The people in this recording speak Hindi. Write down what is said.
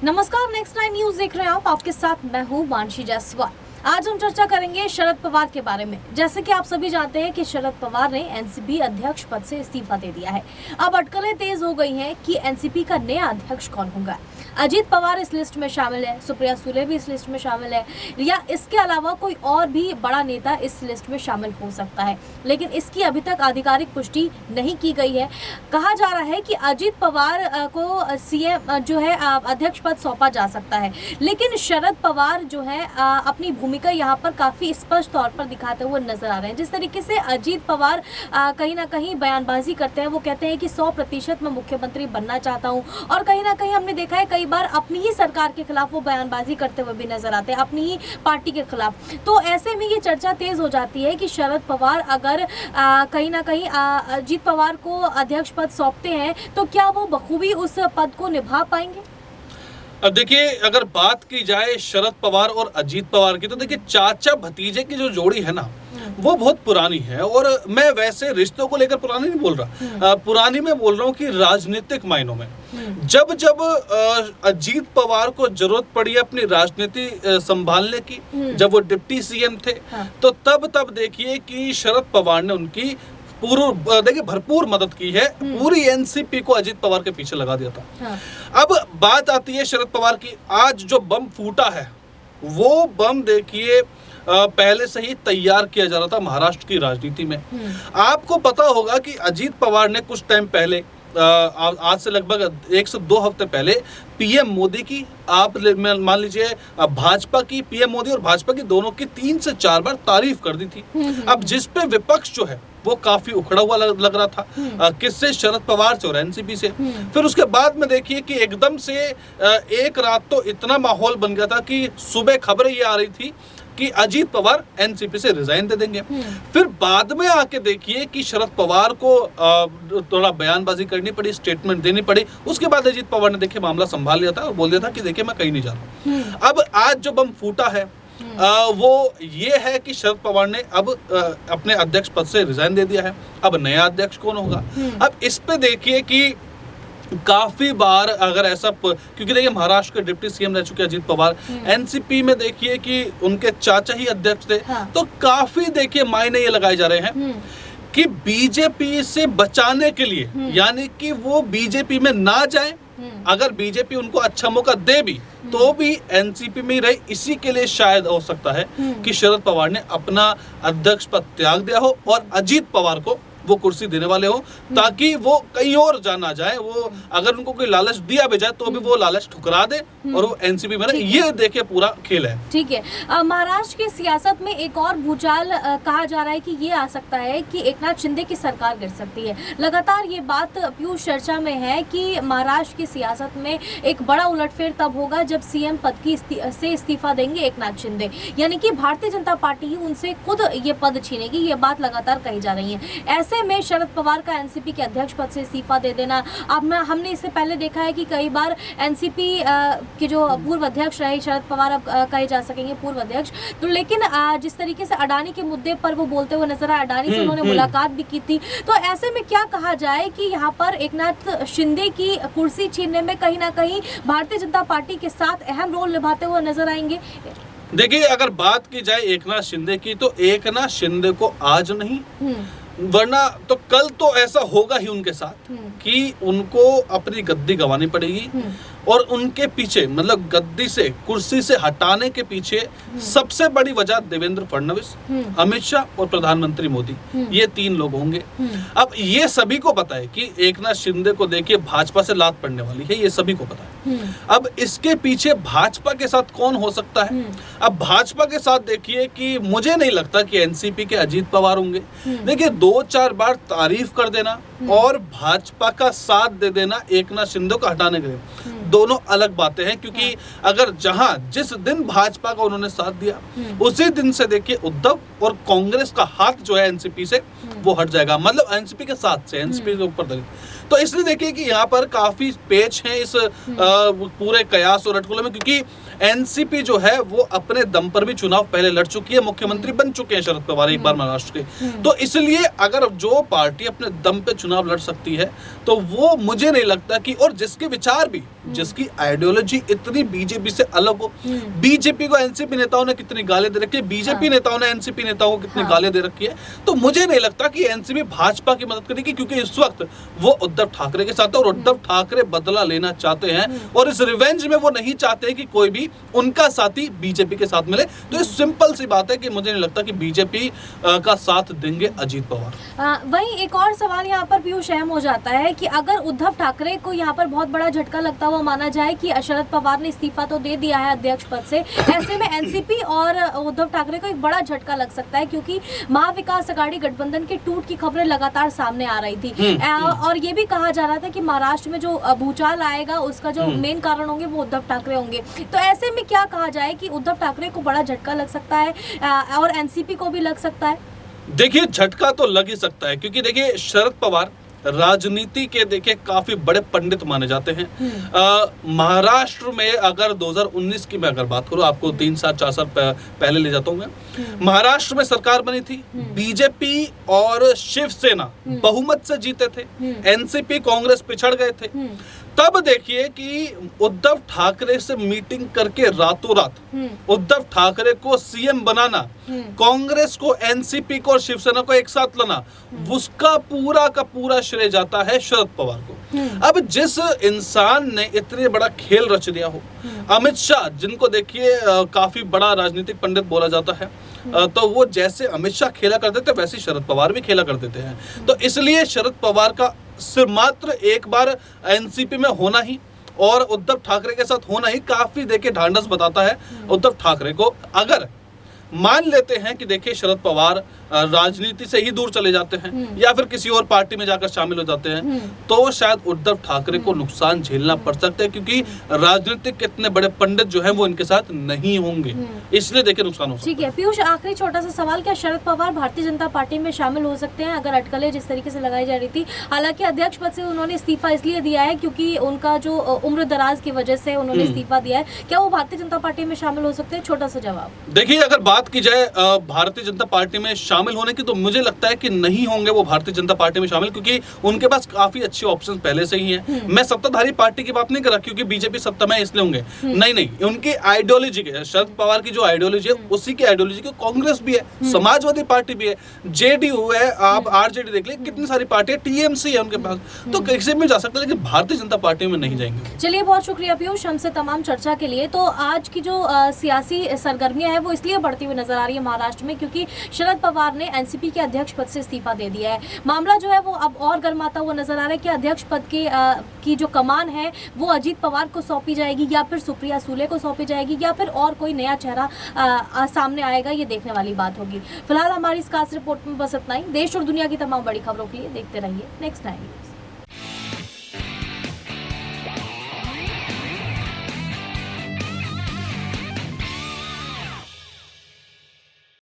नमस्कार, नेक्स्ट 9 न्यूज देख रहे हैं आप। आपके साथ मैं हूँ मानसी जायसवाल। आज हम चर्चा करेंगे शरद पवार के बारे में। जैसे कि आप सभी जानते हैं कि शरद पवार ने एनसीपी अध्यक्ष पद से इस्तीफा दे दिया है। अब अटकलें तेज हो गई हैं कि एनसीपी का नया अध्यक्ष कौन होगा। अजीत पवार इस लिस्ट में शामिल है, सुप्रिया सुले भी इस लिस्ट में शामिल है, या इसके अलावा कोई और भी बड़ा नेता इस लिस्ट में शामिल हो सकता है, लेकिन इसकी अभी तक आधिकारिक पुष्टि नहीं की गई है। कहा जा रहा है कि अजीत पवार को सीएम जो है अध्यक्ष पद सौंपा जा सकता है, लेकिन शरद पवार जो है अपनी भूमिका यहाँ पर काफी स्पष्ट तौर पर दिखाते हुए नजर आ रहे हैं। जिस तरीके से अजीत पवार कहीं ना कहीं बयानबाजी करते हैं, वो कहते हैं कि 100% मैं मुख्यमंत्री बनना चाहता हूँ, और कहीं ना कहीं हमने देखा है कई बार अपनी ही सरकार के खिलाफ वो बयानबाजी करते हुए भी नजर आते हैं, अपनी ही पार्टी के खिलाफ। तो ऐसे में ये चर्चा तेज हो जाती है कि शरद पवार अगर कहीं ना कहीं अजीत पवार को अध्यक्ष पद सौंपते हैं तो क्या वो बखूबी उस पद को निभा पाएंगे। अब देखिए, अगर बात की जाए शरद पवार और अजीत पवार की, तो देखिए चाचा भतीजे की जो जोड़ी है ना, वो बहुत पुरानी है। और मैं वैसे रिश्तों को लेकर पुरानी नहीं बोल रहा, पुरानी मैं बोल रहा हूँ कि राजनीतिक मायनों में। जब जब अजीत पवार को जरूरत पड़ी अपनी राजनीति संभालने की, जब वो डिप्टी सीएम थे, तो तब देखिए कि शरद पवार ने उनकी भरपूर मदद की है। पूरी एनसीपी को अजीत पवार के पीछे लगा दिया था। अब बात आती है शरद पवार की। आज जो बम फूटा है, वो बम देखिए पहले से ही तैयार किया जा रहा था महाराष्ट्र की राजनीति में। आपको पता होगा कि अजीत पवार ने कुछ टाइम पहले, आज से लगभग 1 से 2 हफ्ते पहले, पीएम मोदी की, आप मान लीजिए भाजपा की, पीएम मोदी और भाजपा की दोनों की 3 से 4 बार तारीफ कर दी थी। अब जिस पे विपक्ष जो है वो काफी उखड़ा हुआ लग रहा था, किससे, शरद पवार से और एनसीपी से। फिर उसके बाद में देखिए कि एकदम से एक रात तो इतना माहौल बन गया था कि सुबह खबरें ये आ रही थी कि अजीत पवार एनसीपी से रिजाइन दे देंगे। फिर बाद में आके देखिए कि शरद पवार को थोड़ा बयानबाजी करनी पड़ी, स्टेटमेंट देनी पड़ी। उसके बाद अजीत पवार ने देखिए मामला संभाल लिया था और बोल दिया था कि देखिए मैं कहीं नहीं जा रहा। अब आज जो बम फूटा है वो ये है कि शरद पवार ने अब अपने अध्यक्ष पद से रिजाइन दे दिया है। अब नया अध्यक्ष कौन होगा। अब इस पे देखिए कि काफी बार अगर ऐसा, क्योंकि देखिए महाराष्ट्र के डिप्टी सीएम रह चुके अजीत पवार, एनसीपी में देखिए कि उनके चाचा ही अध्यक्ष थे। तो काफी देखिए मायने ये लगाए जा रहे हैं कि बीजेपी से बचाने के लिए, यानी कि वो बीजेपी में ना जाए, अगर बीजेपी उनको अच्छा मौका दे भी तो भी एनसीपी में ही रहे। इसी के लिए शायद हो सकता है कि शरद पवार ने अपना अध्यक्ष पद त्याग दिया हो और अजीत पवार को वो कुर्सी देने वाले हो, ताकि वो कहीं और जाना जाए। वो अगर उनको कोई लालच दिया भी जाए तो भी वो लालच ठुकरा दे और वो एनसीपी में रहे। ये देखिए पूरा खेल है। ठीक है। महाराष्ट्र की सियासत में एक और भूचाल कहा जा रहा है कि ये आ सकता है कि एकनाथ शिंदे की सरकार गिर सकती है। लगातार ये बात पीयूष चर्चा में है कि महाराष्ट्र की सियासत में एक बड़ा उलटफेर तब होगा जब सीएम पद की से इस्तीफा देंगे एकनाथ शिंदे, यानी कि भारतीय जनता पार्टी ही उनसे खुद ये पद छीनेगी। ये बात लगातार कही जा रही है। ऐसे में शरद पवार का एनसीपी के अध्यक्ष पद से इस्तीफा दे देना, अब हमने इससे पहले देखा है कि कई बार एनसीपी के जो पूर्व अध्यक्ष रहे शरद पवार, अब कहे जा सकेंगे पूर्व अध्यक्ष, तो लेकिन जिस तरीके से अडानी के मुद्दे पर वो बोलते हुए नजर आए, अडानी से उन्होंने मुलाकात भी की थी। तो ऐसे में क्या कहा जाए कि यहाँ पर एकनाथ शिंदे की कुर्सी छीनने में कहीं ना कहीं भारतीय जनता पार्टी के साथ अहम रोल निभाते हुए नजर आएंगे। देखिए, अगर बात की जाए एकनाथ शिंदे की, तो एकनाथ शिंदे को आज नहीं वरना तो कल तो ऐसा होगा ही उनके साथ कि उनको अपनी गद्दी गंवानी पड़ेगी। और उनके पीछे, मतलब गद्दी से, कुर्सी से हटाने के पीछे सबसे बड़ी वजह देवेंद्र फडणवीस, अमित शाह और प्रधानमंत्री मोदी, ये 3 लोग होंगे। अब ये सभी को पता है कि एकनाथ शिंदे को देखिए भाजपा से लात पड़ने वाली है, ये सभी को पता है। अब इसके पीछे भाजपा के साथ कौन हो सकता है। अब भाजपा के साथ देखिए कि मुझे नहीं लगता कि एनसीपी के अजीत पवार होंगे। देखिए 2-4 बार तारीफ कर देना और भाजपा का साथ दे देना एकनाथ शिंदे को हटाने के लिए, दोनों अलग बातें हैं। क्योंकि अगर जिस दिन भाजपा का उन्होंने साथ दिया, उसी दिन से देखिए उद्धव और कांग्रेस का हाथ जो है एनसीपी से वो हट जाएगा, मतलब एनसीपी के साथ से, एनसीपी के ऊपर। तो इसलिए देखिए कि यहाँ पर काफी पेच है इस पूरे कयास और अटकलों में, क्योंकि एनसीपी जो है वो अपने दम पर भी चुनाव पहले लड़ चुकी है, मुख्यमंत्री बन चुके हैं शरद पवार एक बार महाराष्ट्र के। तो इसलिए अगर जो पार्टी अपने दम पे चुनाव लड़ सकती है तो वो मुझे नहीं लगता कि, और जिसके विचार भी जिसकी आइडियोलॉजी इतनी बीजेपी से अलग हो। बीजेपी को एनसीपी नेताओं ने कितनी गाली दे रखी है, बीजेपी नेताओं ने एनसीपी नेताओं को कितनी गाली दे रखी है। तो मुझे नहीं लगता कि एनसीपी भाजपा की मदद करेगी, क्योंकि इस वक्त वो उद्धव ठाकरे के साथ है और उद्धव ठाकरे बदला लेना चाहते हैं और इस रिवेंज में वो नहीं चाहते कि कोई भी उनका साथी बीजेपी के साथ मिले। तो ये सिंपल सी बात है कि मुझे नहीं लगता कि बीजेपी का साथ देंगे अजीत पवार। वहीं एक और सवाल यहाँ पर पीयूष अहम हो जाता है कि अगर उद्धव ठाकरे को यहाँ पर बहुत बड़ा झटका लगता हुआ माना जाए कि शरद पवार ने इस्तीफा तो दे दिया है अध्यक्ष पद से, ऐसे में एनसीपी और उद्धव ठाकरे को एक बड़ा झटका लग सकता है, क्योंकि महाविकास अघाड़ी गठबंधन के टूट की खबरें लगातार सामने आ रही थी और ये भी कहा जा रहा था कि महाराष्ट्र में जो भूचाल आएगा उसका जो मेन कारण होंगे वो उद्धव ठाकरे होंगे। तो ऐसे में क्या कहा जाए कि उद्धव ठाकरे को बड़ा झटका लग सकता है और एनसीपी को भी लग सकता है? देखिए, झटका तो लग ही सकता है, क्योंकि देखिए शरद पवार राजनीति के देखिए काफी बड़े पंडित माने जाते हैं। महाराष्ट्र में अगर 2019 की मैं अगर बात करूं, आपको 3 साल 4 साल पहले ले जाता हूं मैं। महाराष्ट्र में सरकार बनी थी, बीजेपी और शिवसेना बहुमत से जीते थे, एनसीपी कांग्रेस पिछड़ गए थे। तब देखिए कि उद्धव ठाकरे से मीटिंग करके रातों रात उद्धव ठाकरे को सीएम बनाना, कांग्रेस को, एनसीपी को और शिवसेना को एक साथ लाना, उसका पूरा का पूरा श्रेय जाता है शरद पवार को। अब जिस इंसान ने इतने बड़ा खेल रच दिया हो, अमित शाह, जिनको देखिए काफी बड़ा राजनीतिक पंडित बोला जाता है, तो वो जैसे अमित शाह खेला करते थे वैसे शरद पवार भी खेला करते थे। तो इसलिए शरद पवार का सिर्फ मात्र एक बार एनसीपी में होना ही और उद्धव ठाकरे के साथ होना ही काफी देखिए ढांढस बताता है उद्धव ठाकरे को। अगर मान लेते हैं कि देखिए शरद पवार राजनीति से ही दूर चले जाते हैं या फिर किसी और पार्टी में जाकर शामिल हो जाते हैं, तो शायद उद्धव ठाकरे को नुकसान झेलना पड़ सकता है, क्योंकि राजनीतिक कितने बड़े पंडित जो हैं वो इनके साथ नहीं होंगे, इसलिए देखिए नुकसान हो सकता है। ठीक है पीयूष, आखिरी छोटा सा सवाल, क्या शरद पवार भारतीय जनता पार्टी में शामिल हो सकते हैं अगर अटकलें जिस तरीके से लगाई जा रही थी? हालांकि अध्यक्ष पद से उन्होंने इस्तीफा इसलिए दिया है क्योंकि उनका जो उम्र दराज की वजह से उन्होंने इस्तीफा दिया है, क्या वो भारतीय जनता पार्टी में शामिल हो सकते हैं? छोटा सा जवाब। देखिए, अगर बात की जाए भारतीय जनता पार्टी में शामिल होने की, तो मुझे लगता है कि नहीं होंगे वो भारतीय जनता पार्टी में शामिल, क्योंकि उनके पास काफी अच्छे ऑप्शन पहले से ही हैं। मैं सत्ताधारी पार्टी की बात नहीं कर रहा क्योंकि बीजेपी सत्ता में इसलिए होंगे, नहीं, उनकी आइडियोलॉजी के, शरद पवार की जो आइडियोलॉजी है उसी की आइडियोलॉजी की कांग्रेस भी है, समाजवादी पार्टी भी है, जेडीयू है, आप आरजेडी देख ले, कितनी सारी पार्टी है, टीएमसी है उनके पास, तो किसी में जा सकते हैं, लेकिन भारतीय जनता पार्टी में नहीं जाएंगे। चलिए, बहुत शुक्रिया पीयूष हमसे तमाम चर्चा के लिए। तो आज की जो सियासी सरगर्मियां है वो इसलिए बढ़ती हुई नजर आ रही है महाराष्ट्र में, क्योंकि शरद पवार ने एनसीपी के अध्यक्ष पद से इस्तीफा दे दिया है। मामला जो है वो अब और गर्माता हुआ नजर आ रहा है कि अध्यक्ष पद की जो कमान है वो अजीत पवार को सौंपी जाएगी या फिर सुप्रिया सूले को सौंपी जाएगी या फिर और कोई नया चेहरा सामने आएगा, ये देखने वाली बात होगी। फिलहाल हमारी इस खास रिपोर्ट में बस इतना ही। देश और दुनिया की तमाम बड़ी खबरों के लिए देखते रहिए नेक्स्ट 9 न्यूज़।